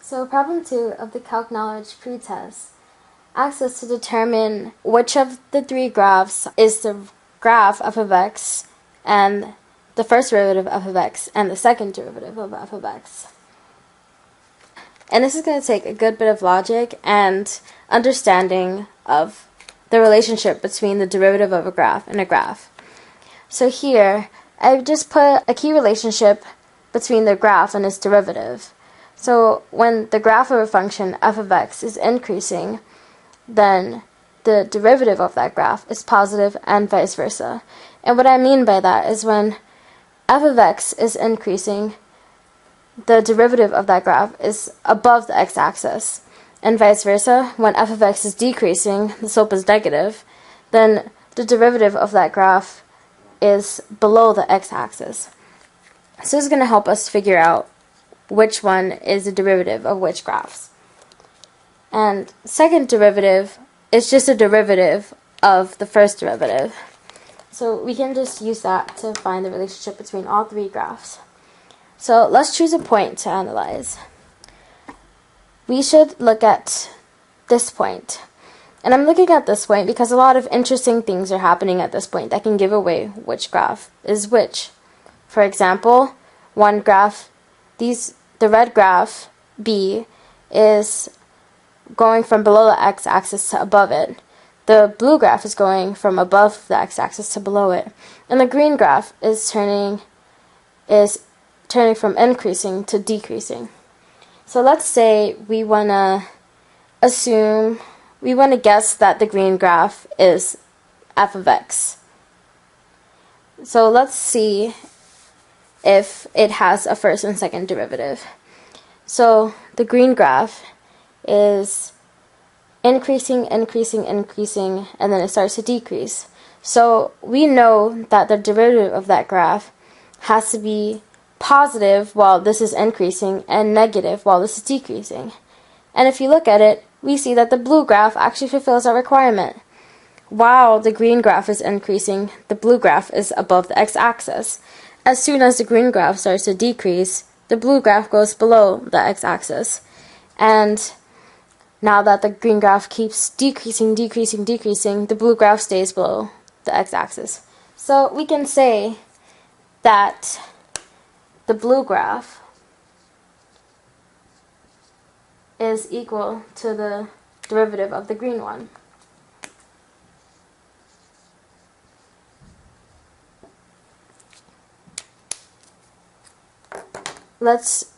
So problem 2 of the calc knowledge pretest asks us to determine which of the three graphs is the graph f of x and the first derivative f of x and the second derivative of f of x. And this is going to take a good bit of logic and understanding of the relationship between the derivative of a graph and a graph. So here, I've just put a key relationship between the graph and its derivative. So when the graph of a function f of x is increasing, then the derivative of that graph is positive and vice versa. And what I mean by that is when f of x is increasing, the derivative of that graph is above the x-axis. And vice versa, when f of x is decreasing, the slope is negative, then the derivative of that graph is below the x-axis. So this is going to help us figure out which one is the derivative of which graphs. And second derivative is just a derivative of the first derivative. So we can just use that to find the relationship between all three graphs. So let's choose a point to analyze. We should look at this point. And I'm looking at this point because a lot of interesting things are happening at this point that can give away which graph is which. For example, one graph, the red graph, B, is going from below the x-axis to above it. The blue graph is going from above the x-axis to below it. And the green graph is turning from increasing to decreasing. So let's say we want to guess that the green graph is f of x. So let's see if it has a first and second derivative. So the green graph is increasing, and then it starts to decrease. So we know that the derivative of that graph has to be positive while this is increasing and negative while this is decreasing. And if you look at it, we see that the blue graph actually fulfills that requirement. While the green graph is increasing, the blue graph is above the x-axis. As soon as the green graph starts to decrease, the blue graph goes below the x-axis. And now that the green graph keeps decreasing, the blue graph stays below the x-axis. So we can say that the blue graph is equal to the derivative of the green one.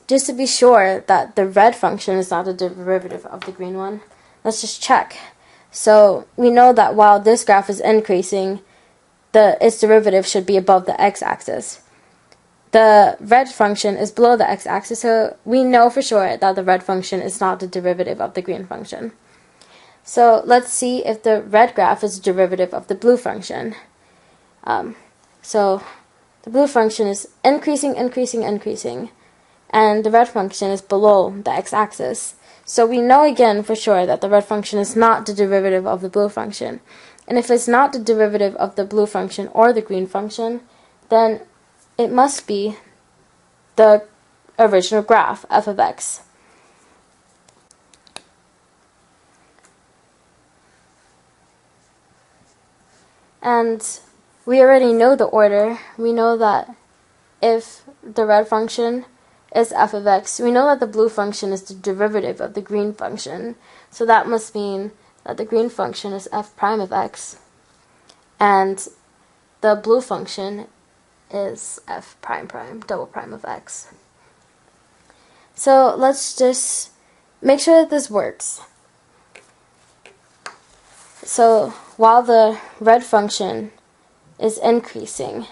Just to be sure that the red function is not the derivative of the green one, let's just check. So we know that while this graph is increasing, its derivative should be above the x-axis. The red function is below the x-axis, so we know for sure that the red function is not the derivative of the green function. So let's see if the red graph is the derivative of the blue function. So the blue function is increasing, and the red function is below the x-axis. So we know again for sure that the red function is not the derivative of the blue function. And if it's not the derivative of the blue function or the green function, then it must be the original graph, f of x. And we already know the order. We know that if the red function is f of x, we know that the blue function is the derivative of the green function. So that must mean that the green function is f prime of x, and the blue function is f prime double prime of x. So let's just make sure that this works. So while the red function is increasing,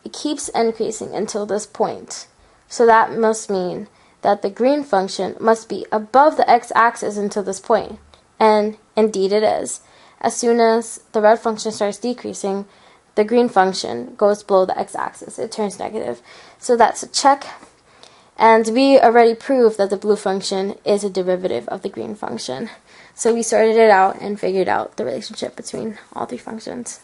it keeps increasing until this point. So that must mean that the green function must be above the x-axis until this point. And indeed it is. As soon as the red function starts decreasing, the green function goes below the x-axis. It turns negative. So that's a check. And we already proved that the blue function is a derivative of the green function. So we sorted it out and figured out the relationship between all three functions.